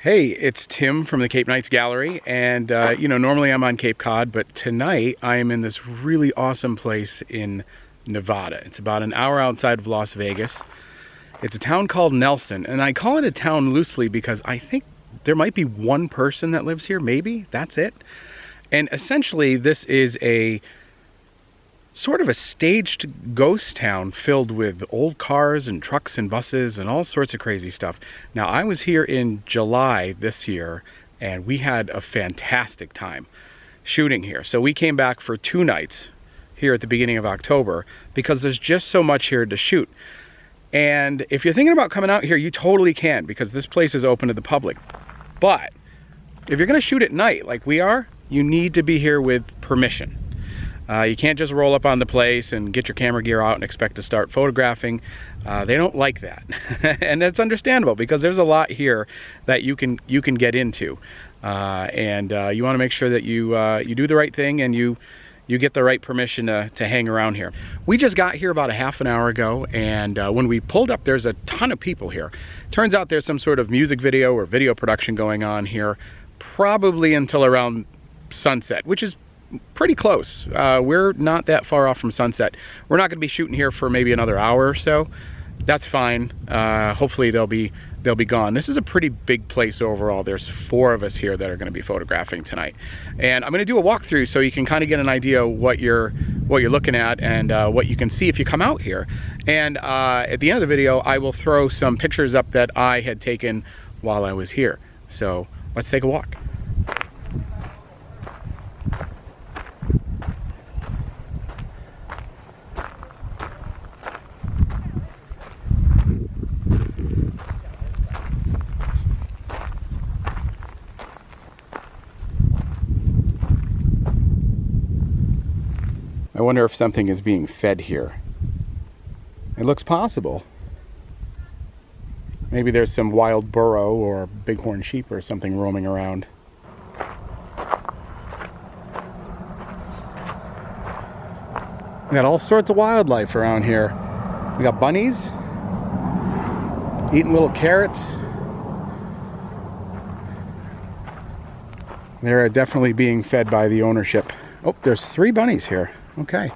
Hey, it's Tim from the Cape Knights Gallery, and normally I'm on Cape Cod, but tonight I am in this really awesome place in Nevada. It's about an hour outside of Las Vegas. It's a town called Nelson, and I call it a town loosely because I think there might be one person that lives here, maybe, that's it. And essentially this is a sort of a staged ghost town filled with old cars and trucks and buses and all sorts of crazy stuff. Now, I was here in July this year and we had a fantastic time shooting here. So we came back for 2 nights here at the beginning of October because there's just so much here to shoot. And if you're thinking about coming out here, you totally can, because this place is open to the public. But if you're gonna shoot at night like we are, you need to be here with permission. You can't just roll up on the place and get your camera gear out and expect to start photographing. They don't like that. And that's understandable because there's a lot here that you can get into. You wanna make sure that you do the right thing and you get the right permission to hang around here. We just got here about a half an hour ago, and when we pulled up, there's a ton of people here. Turns out there's some sort of music video or video production going on here, probably until around sunset, which is pretty close. We're not that far off from sunset. We're not gonna be shooting here for maybe another hour or so. That's fine. Hopefully they'll be gone. This is a pretty big place overall. There's 4 of us here that are gonna be photographing tonight. And I'm gonna do a walkthrough so you can kind of get an idea what you're looking at and what you can see if you come out here. And at the end of the video, I will throw some pictures up that I had taken while I was here. So let's take a walk. I wonder if something is being fed here. It looks possible. Maybe there's some wild burro or bighorn sheep or something roaming around. We got all sorts of wildlife around here. We got bunnies eating little carrots. They're definitely being fed by the ownership. Oh, there's 3 bunnies here. Okay.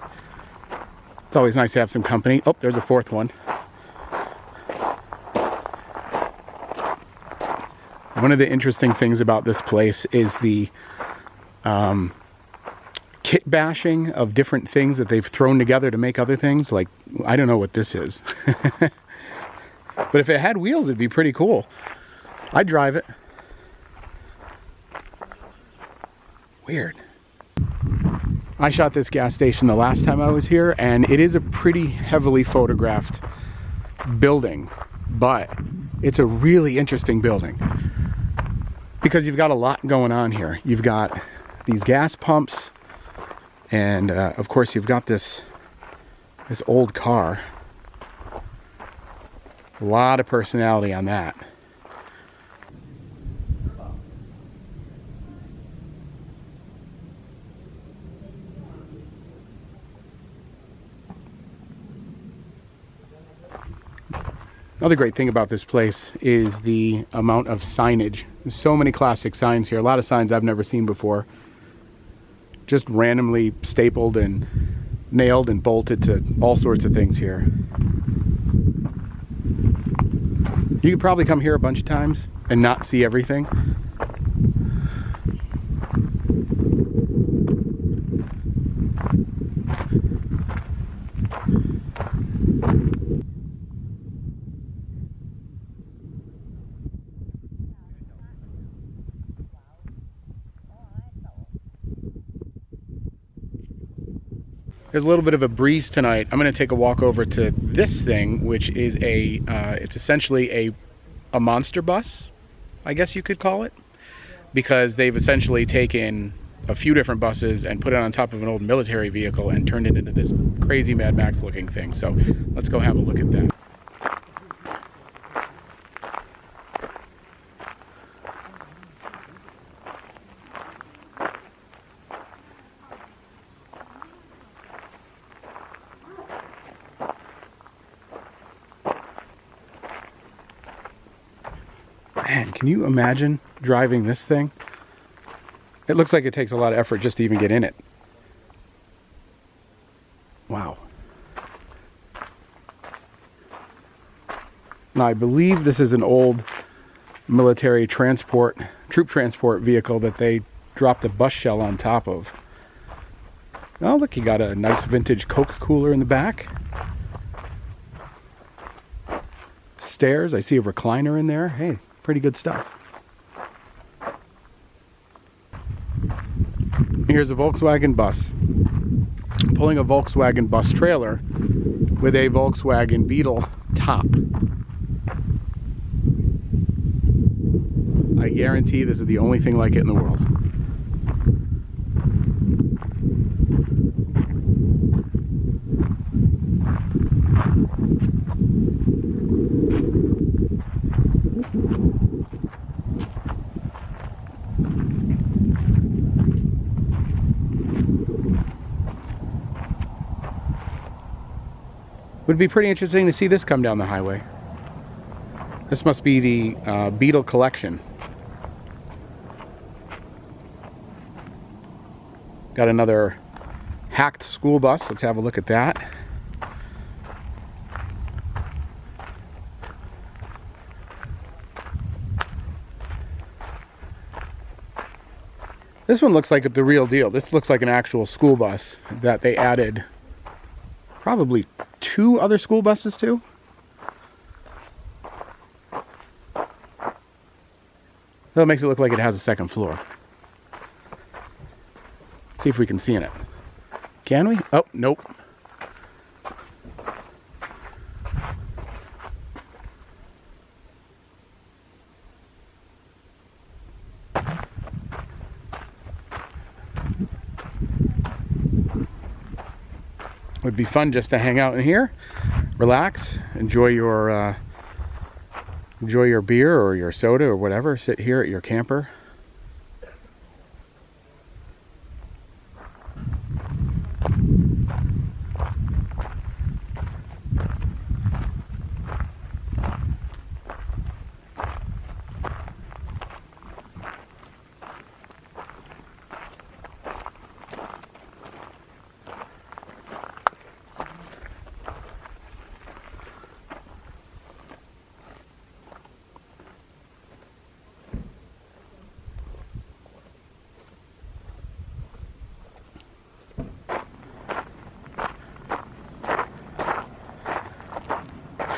It's always nice to have some company. Oh, there's a 4th one. One of the interesting things about this place is the kit bashing of different things that they've thrown together to make other things. Like, I don't know what this is. But if it had wheels, it'd be pretty cool. I'd drive it. Weird. I shot this gas station the last time I was here, and it is a pretty heavily photographed building, but it's a really interesting building because you've got a lot going on here. You've got these gas pumps, and of course you've got this old car. A lot of personality on that. Another great thing about this place is the amount of signage. There's so many classic signs here. A lot of signs I've never seen before. Just randomly stapled and nailed and bolted to all sorts of things here. You could probably come here a bunch of times and not see everything. There's a little bit of a breeze tonight. I'm going to take a walk over to this thing, which is it's essentially a monster bus, I guess you could call it, because they've essentially taken a few different buses and put it on top of an old military vehicle and turned it into this crazy Mad Max looking thing. So let's go have a look at that. Man, can you imagine driving this thing? It looks like it takes a lot of effort just to even get in it. Wow. Now, I believe this is an old military troop transport vehicle that they dropped a bus shell on top of. Oh, look, you got a nice vintage Coke cooler in the back. Stairs, I see a recliner in there. Hey, pretty good stuff. Here's a Volkswagen bus. Pulling a Volkswagen bus trailer with a Volkswagen Beetle top. I guarantee this is the only thing like it in the world. Would be pretty interesting to see this come down the highway. This must be the Beetle collection. Got another hacked school bus. Let's have a look at that. This one looks like the real deal. This looks like an actual school bus that they added probably 2 other school buses to. So it makes it look like it has a second floor. Let's see if we can see in it. Can we? Oh, nope. Would be fun just to hang out in here, relax, enjoy your beer or your soda or whatever. Sit here at your camper.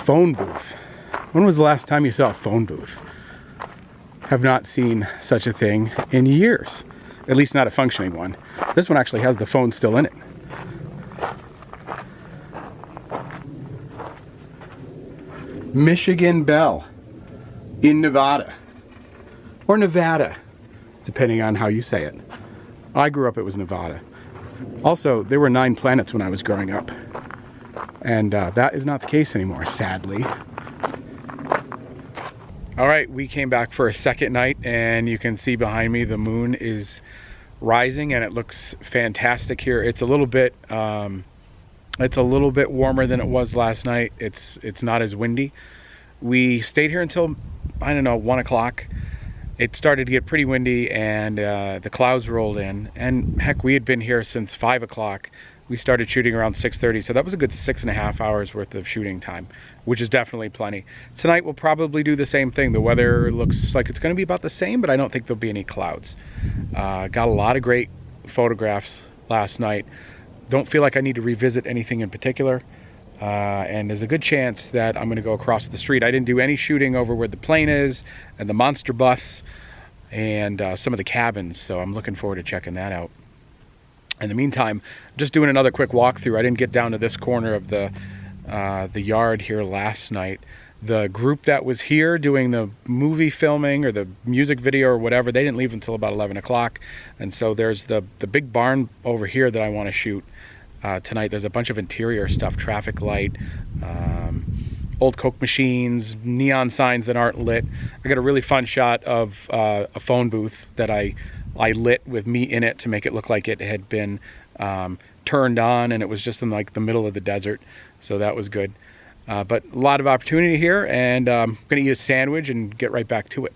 Phone booth. When was the last time you saw a phone booth? Have not seen such a thing in years. At least not a functioning one. This one actually has the phone still in it. Michigan Bell in Nevada. Or Nevada, depending on how you say it. I grew up, it was Nevada. Also, there were 9 planets when I was growing up. And that is not the case anymore, sadly. All right, we came back for a second night, and you can see behind me the moon is rising, and it looks fantastic here. It's a little bit warmer than it was last night. It's not as windy. We stayed here until, I don't know, 1 o'clock. It started to get pretty windy, and the clouds rolled in. And heck, we had been here since 5 o'clock. We started shooting around 6:30, so that was a good 6.5 hours worth of shooting time, which is definitely plenty. Tonight we'll probably do the same thing. The weather looks like it's going to be about the same, but I don't think there'll be any clouds. Got a lot of great photographs last night. Don't feel like I need to revisit anything in particular, and there's a good chance that I'm going to go across the street. I didn't do any shooting over where the plane is and the monster bus and some of the cabins, so I'm looking forward to checking that out. In the meantime, just doing another quick walkthrough. I didn't get down to this corner of the yard here last night. The group that was here doing the movie filming or the music video or whatever, they didn't leave until about 11 o'clock. And so there's the big barn over here that I want to shoot tonight. There's a bunch of interior stuff, traffic light, old Coke machines, neon signs that aren't lit. I got a really fun shot of a phone booth that I lit with me in it to make it look like it had been turned on, and it was just in like the middle of the desert, so that was good. But a lot of opportunity here, and I'm gonna eat a sandwich and get right back to it.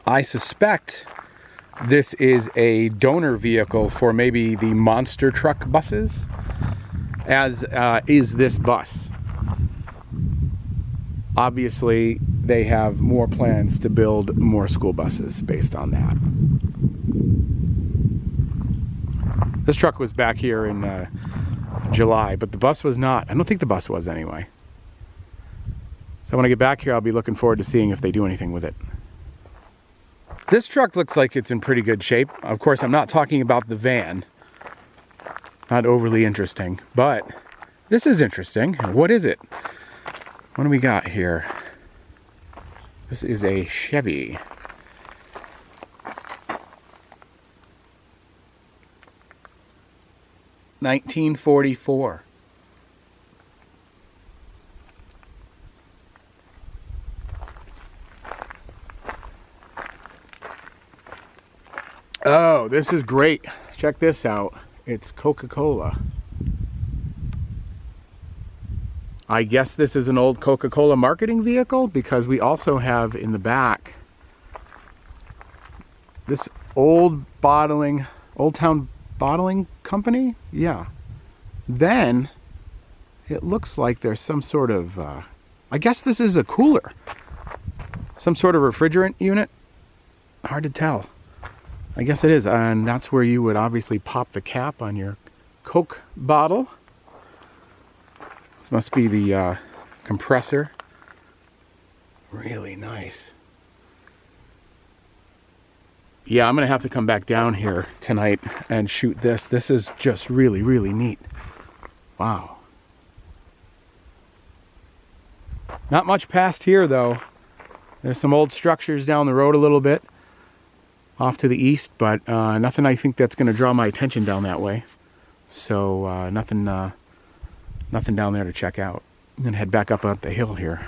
I suspect this is a donor vehicle for maybe the monster truck buses, as is this bus. Obviously, they have more plans to build more school buses based on that. This truck was back here in July, but the bus was not. I don't think the bus was anyway. So when I get back here, I'll be looking forward to seeing if they do anything with it. This truck looks like it's in pretty good shape. Of course, I'm not talking about the van. Not overly interesting, but this is interesting. What is it? What do we got here? This is a Chevy. $1944. Oh, this is great. Check this out. It's Coca-Cola. I guess this is an old Coca-Cola marketing vehicle, because we also have in the back this Old Town Bottling Company. Yeah. Then it looks like there's some sort of I guess this is a cooler, some sort of refrigerant unit. Hard to tell. I guess it is, and that's where you would obviously pop the cap on your Coke bottle. This must be the compressor. Really nice. Yeah, I'm gonna have to come back down here tonight and shoot this. This is just really, really neat. Wow. Not much past here though. There's some old structures down the road a little bit, off to the east, but nothing I think that's going to draw my attention down that way. So nothing down there to check out. I'm going to head back up on the hill here.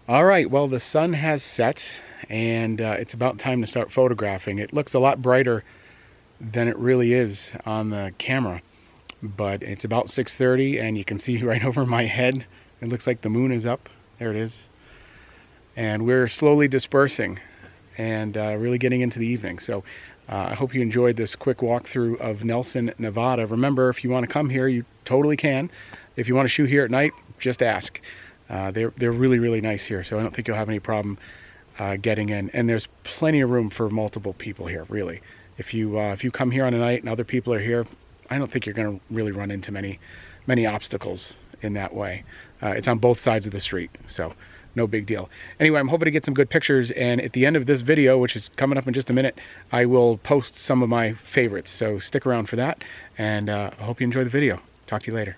All right, well, the sun has set, and it's about time to start photographing. It looks a lot brighter than it really is on the camera, but it's about 6:30, and you can see right over my head, it looks like the moon is up. There it is. And we're slowly dispersing and really getting into the evening. So I hope you enjoyed this quick walkthrough of Nelson, Nevada. Remember, if you want to come here, you totally can. If you want to shoot here at night, just ask. They're really, really nice here, so I don't think you'll have any problem getting in. And there's plenty of room for multiple people here, really. If you come here on a night and other people are here, I don't think you're going to really run into many obstacles in that way. It's on both sides of the street, so no big deal. Anyway, I'm hoping to get some good pictures, and at the end of this video, which is coming up in just a minute, I will post some of my favorites. So stick around for that, and I hope you enjoy the video. Talk to you later.